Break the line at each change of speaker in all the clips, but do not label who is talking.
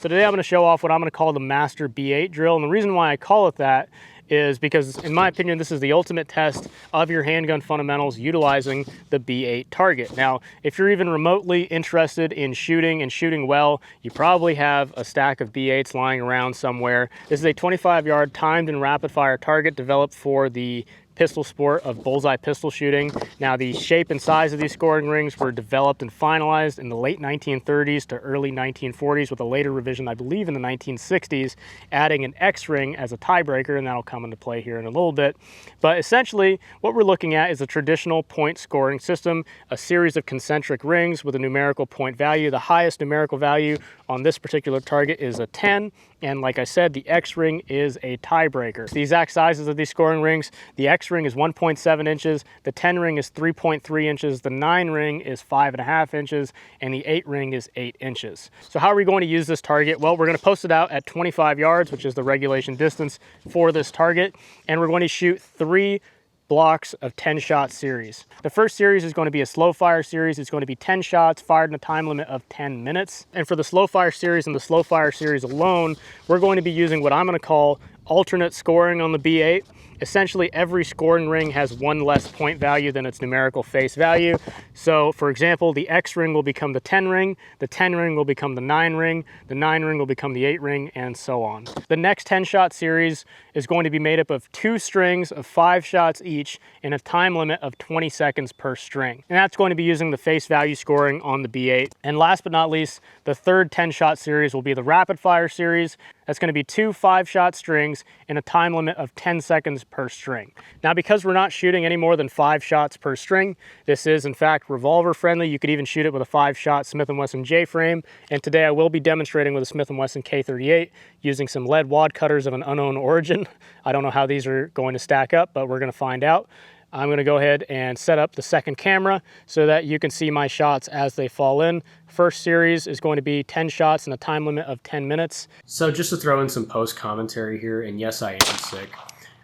So today I'm going to show off what I'm going to call the Master B8 drill, and the reason why I call it that is because, in my opinion, this is the ultimate test of your handgun fundamentals utilizing the B8 target. Now, if you're even remotely interested in shooting and shooting well, you probably have a stack of B8s lying around somewhere. This is a 25-yard timed and rapid-fire target developed for the pistol sport of bullseye pistol shooting. Now, the shape and size of these scoring rings were developed and finalized in the late 1930s to early 1940s, with a later revision, I believe, in the 1960s, adding an X-ring as a tiebreaker, and that'll come into play here in a little bit. But essentially, what we're looking at is a traditional point scoring system, a series of concentric rings with a numerical point value. The highest numerical value on this particular target is a 10, and like I said, the X-ring is a tiebreaker. The exact sizes of these scoring rings: the X-ring is 1.7 inches, the 10 ring is 3.3 inches, the 9 ring is 5.5 inches, and the 8 ring is 8 inches. So how are we going to use this target? Well, we're going to post it out at 25 yards, which is the regulation distance for this target, and we're going to shoot 3 blocks of 10-shot series. The first series is going to be a slow fire series. It's going to be 10 shots fired in a time limit of 10 minutes. And for the slow fire series and the slow fire series alone, we're going to be using what I'm going to call alternate scoring on the B8. Essentially, every scoring ring has one less point value than its numerical face value. So, for example, the X ring will become the 10 ring, the 10 ring will become the 9 ring, the 9 ring will become the 8 ring, and so on. The next 10-shot series is going to be made up of 2 strings of 5 shots each in a time limit of 20 seconds per string. And that's going to be using the face value scoring on the B8. And last but not least, the third 10-shot series will be the rapid fire series. That's going to be 2 5-shot strings in a time limit of 10 seconds per string. Now, because we're not shooting any more than 5 shots per string, this is in fact revolver friendly. You could even shoot it with a 5-shot Smith & Wesson J-frame. And today I will be demonstrating with a Smith & Wesson K38 using some lead wad cutters of an unknown origin. I don't know how these are going to stack up, but we're going to find out. I'm going to go ahead and set up the second camera so that you can see my shots as they fall in. First series is going to be 10 shots in a time limit of 10 minutes. So just to throw in some post commentary here, and yes, I am sick.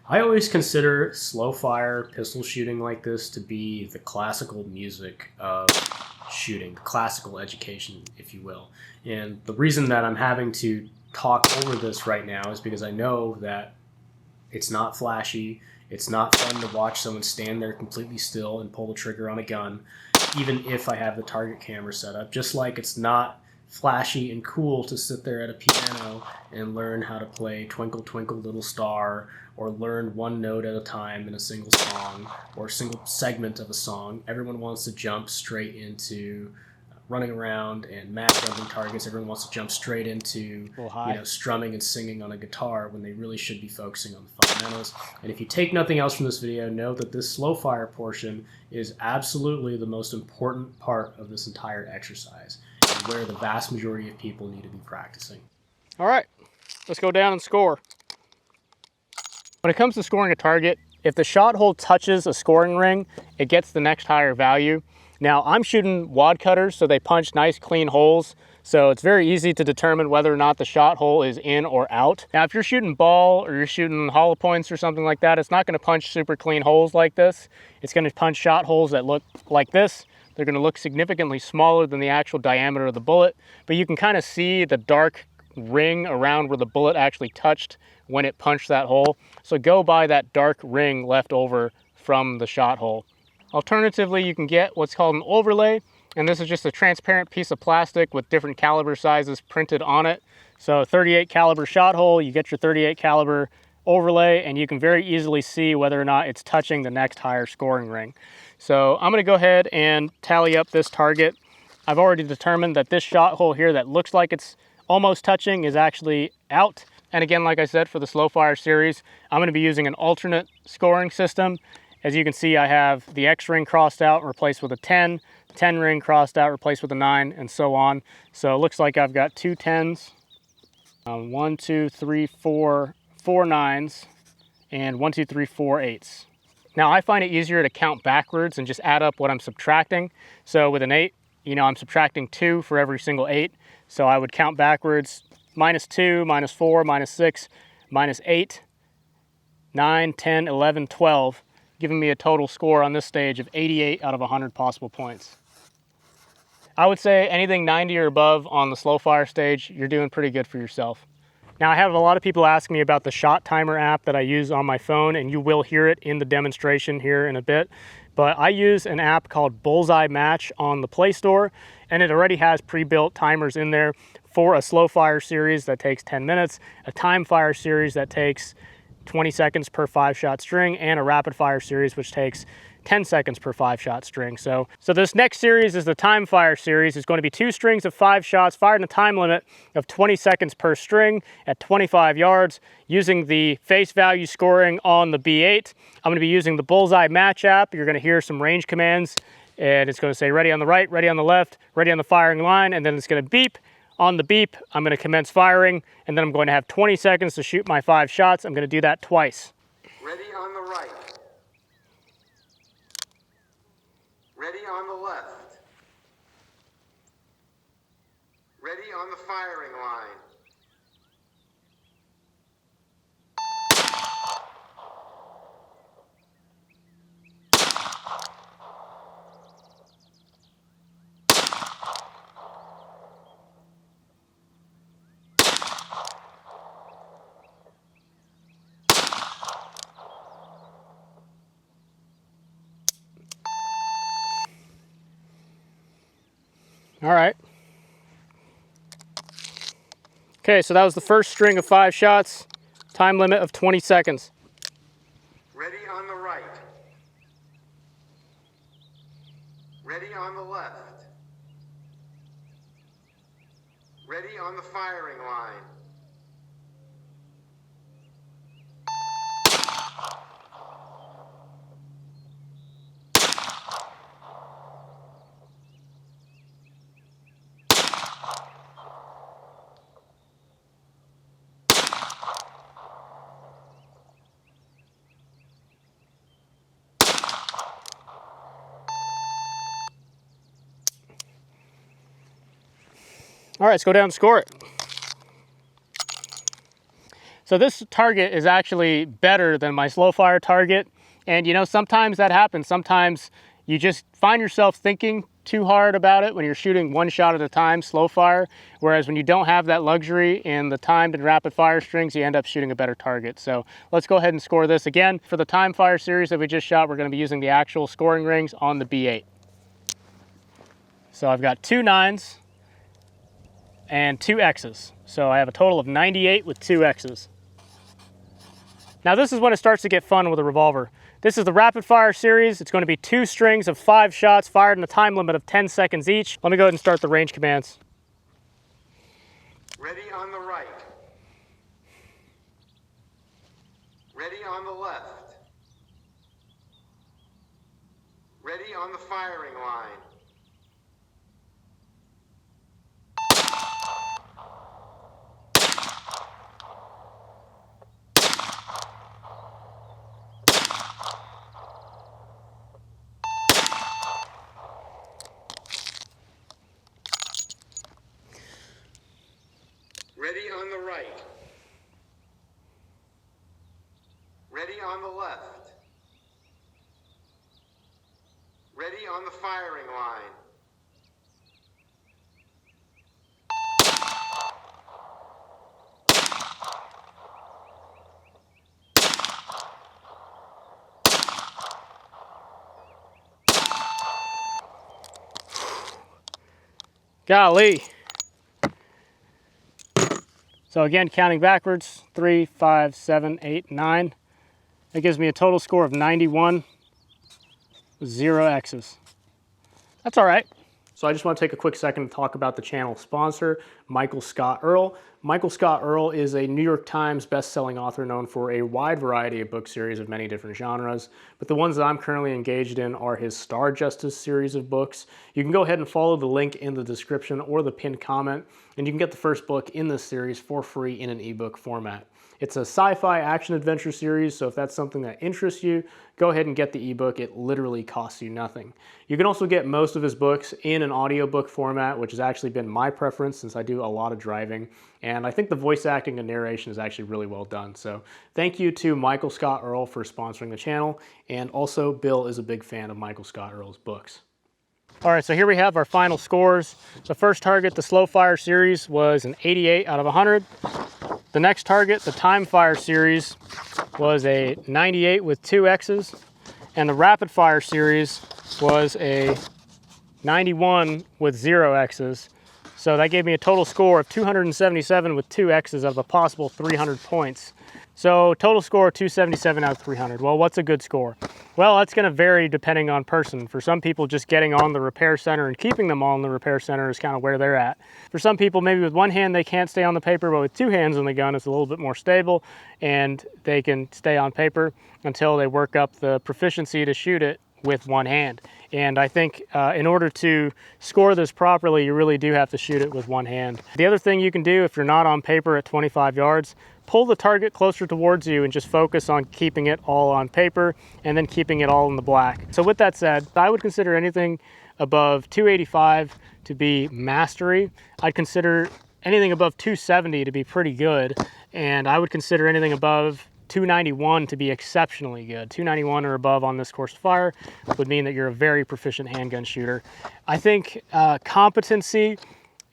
I always consider slow fire pistol shooting like this to be the classical music of shooting, classical education, if you will. And the reason that I'm having to talk over this right now is because I know that it's not flashy. It's not fun to watch someone stand there completely still and pull the trigger on a gun, even if I have the target camera set up. Just like it's not flashy and cool to sit there at a piano and learn how to play Twinkle Twinkle Little Star, or learn one note at a time in a single song or a single segment of a song. Everyone wants to jump straight into running around and mad jumping targets. Everyone wants to jump straight into strumming and singing on a guitar when they really should be focusing on the fundamentals. And if you take nothing else from this video, know that this slow fire portion is absolutely the most important part of this entire exercise, and where the vast majority of people need to be practicing. All right, let's go down and score. When it comes to scoring a target, if the shot hole touches a scoring ring, it gets the next higher value. Now, I'm shooting wad cutters, so they punch nice clean holes, so it's very easy to determine whether or not the shot hole is in or out. Now, if you're shooting ball or you're shooting hollow points or something like that, it's not going to punch super clean holes like this. It's going to punch shot holes that look like this. They're going to look significantly smaller than the actual diameter of the bullet, but you can kind of see the dark ring around where the bullet actually touched when it punched that hole. So go by that dark ring left over from the shot hole. Alternatively, you can get what's called an overlay, and this is just a transparent piece of plastic with different caliber sizes printed on it. So 38 caliber shot hole, you get your 38 caliber overlay, and you can very easily see whether or not it's touching the next higher scoring ring. So I'm going to go ahead and tally up this target. I've already determined that this shot hole here that looks like it's almost touching is actually out. And again, like I said, for the slow fire series, I'm going to be using an alternate scoring system. As you can see, I have the X ring crossed out and replaced with a 10, 10 ring crossed out, replaced with a 9, and so on. So it looks like I've got 2 10s, 1, 2, 3, 4 9s, and 1, 2, 3, 4 8s. Now, I find it easier to count backwards and just add up what I'm subtracting. So with an 8, I'm subtracting 2 for every single 8. So I would count backwards: -2, -4, -6, -8, 9, 10, 11, 12. Giving me a total score on this stage of 88 out of 100 possible points. I would say anything 90 or above on the slow fire stage, you're doing pretty good for yourself. Now, I have a lot of people ask me about the shot timer app that I use on my phone, and you will hear it in the demonstration here in a bit. But I use an app called Bullseye Match on the Play Store, and it already has pre-built timers in there for a slow fire series that takes 10 minutes, a time fire series that takes 20 seconds per 5-shot string, and a rapid fire series which takes 10 seconds per 5-shot string. So this next series is the time fire series. It's going to be 2 strings of 5 shots fired in a time limit of 20 seconds per string at 25 yards using the face value scoring on the B8. I'm going to be using the Bullseye Match app. You're going to hear some range commands, and it's going to say ready on the right, ready on the left, ready on the firing line, and then it's going to beep. On the beep, I'm going to commence firing, and then I'm going to have 20 seconds to shoot my 5 shots. I'm going to do that twice.
Ready on the right. Ready on the left. Ready on the firing line.
All right. Okay, so that was the first string of 5 shots, time limit of 20 seconds.
Ready on the right. Ready on the left. Ready on the firing line.
All right, let's go down and score it. So this target is actually better than my slow fire target. And you know, sometimes that happens. Sometimes you just find yourself thinking too hard about it when you're shooting 1 shot at a time, slow fire. Whereas when you don't have that luxury in the timed and rapid fire strings, you end up shooting a better target. So let's go ahead and score this again. For the time fire series that we just shot, we're going to be using the actual scoring rings on the B8. So I've got 2 9s and 2 X's. So I have a total of 98 with 2 X's. Now this is when it starts to get fun with a revolver. This is the rapid fire series. It's going to be 2 strings of 5 shots fired in a time limit of 10 seconds each. Let me go ahead and start the range commands.
Ready on the right. Ready on the left. Ready on the firing line. Ready on the right. Ready on the left. Ready on the firing line.
Golly. So again, counting backwards, 3, 5, 7, 8, 9. That gives me a total score of 91 with 0 X's. That's all right. So I just want to take a quick second to talk about the channel sponsor, Michael Scott-Earle. Michael Scott-Earle is a New York Times best-selling author known for a wide variety of book series of many different genres, but the ones that I'm currently engaged in are his Star Justice series of books. You can go ahead and follow the link in the description or the pinned comment, and you can get the first book in this series for free in an ebook format. It's a sci-fi action-adventure series, so if that's something that interests you, go ahead and get the ebook. It literally costs you nothing. You can also get most of his books in an audiobook format, which has actually been my preference since I do a lot of driving, and I think the voice acting and narration is actually really well done. So thank you to Michael Scott-Earle for sponsoring the channel, and also Bill is a big fan of Michael Scott-Earle's books. All right, so here we have our final scores. The first target, the slow fire series, was an 88 out of 100. The next target, the time fire series, was a 98 with 2 X's. And the rapid fire series was a 91 with 0 X's. So that gave me a total score of 277 with 2 X's of a possible 300 points. So total score 277 out of 300. Well, what's a good score? Well, that's going to vary depending on person. For some people, just getting on the repair center and keeping them on the repair center is kind of where they're at. For some people, maybe with one hand they can't stay on the paper, but with 2 hands on the gun, it's a little bit more stable and they can stay on paper until they work up the proficiency to shoot it with 1 hand. And I think in order to score this properly, you really do have to shoot it with 1 hand. The other thing you can do if you're not on paper at 25 yards, pull the target closer towards you and just focus on keeping it all on paper and then keeping it all in the black. So with that said, I would consider anything above 285 to be mastery. I'd consider anything above 270 to be pretty good. And I would consider anything above 291 to be exceptionally good. 291 or above on this course of fire would mean that you're a very proficient handgun shooter. I think competency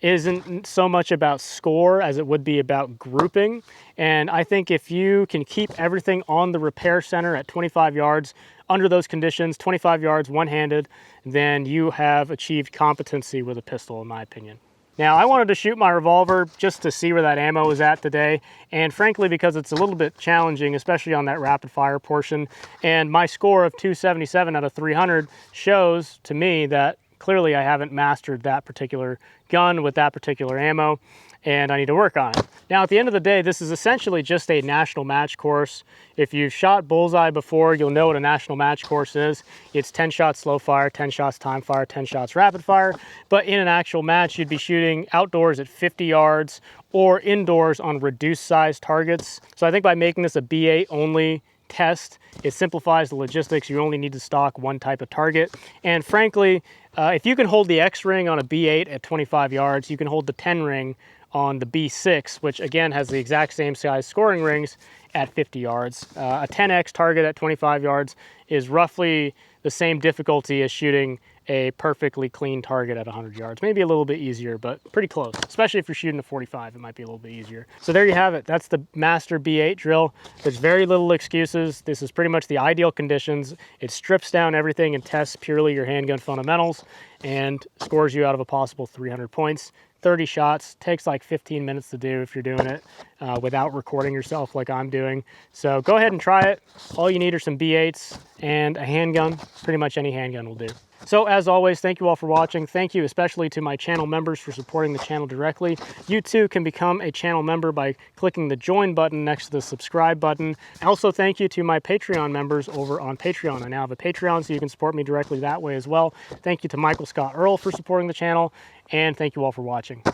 isn't so much about score as it would be about grouping. And I think if you can keep everything on the repair center at 25 yards under those conditions, 25 yards one-handed, then you have achieved competency with a pistol, in my opinion. Now, I wanted to shoot my revolver just to see where that ammo was at today, and frankly, because it's a little bit challenging, especially on that rapid fire portion, and my score of 277 out of 300 shows to me that clearly I haven't mastered that particular gun with that particular ammo, and I need to work on it. Now, at the end of the day, this is essentially just a national match course. If you've shot Bullseye before, you'll know what a national match course is. It's 10 shots slow fire, 10 shots time fire, 10 shots rapid fire. But in an actual match, you'd be shooting outdoors at 50 yards or indoors on reduced size targets. So I think by making this a B8 only test, it simplifies the logistics. You only need to stock 1 type of target. And frankly, if you can hold the X ring on a B8 at 25 yards, you can hold the 10 ring on the B6, which again has the exact same size scoring rings at 50 yards. A 10X target at 25 yards is roughly the same difficulty as shooting a perfectly clean target at 100 yards. Maybe a little bit easier, but pretty close. Especially if you're shooting a 45, it might be a little bit easier. So there you have it. That's the Master B8 drill. There's very little excuses. This is pretty much the ideal conditions. It strips down everything and tests purely your handgun fundamentals and scores you out of a possible 300 points. 30 shots, takes like 15 minutes to do if you're doing it without recording yourself like I'm doing. So go ahead and try it. All you need are some B8s and a handgun. Pretty much any handgun will do. So as always, thank you all for watching. Thank you especially to my channel members for supporting the channel directly. You too can become a channel member by clicking the join button next to the subscribe button. Also, thank you to my Patreon members over on Patreon. I now have a Patreon, so you can support me directly that way as well. Thank you to Scott-Earle for supporting the channel, and thank you all for watching.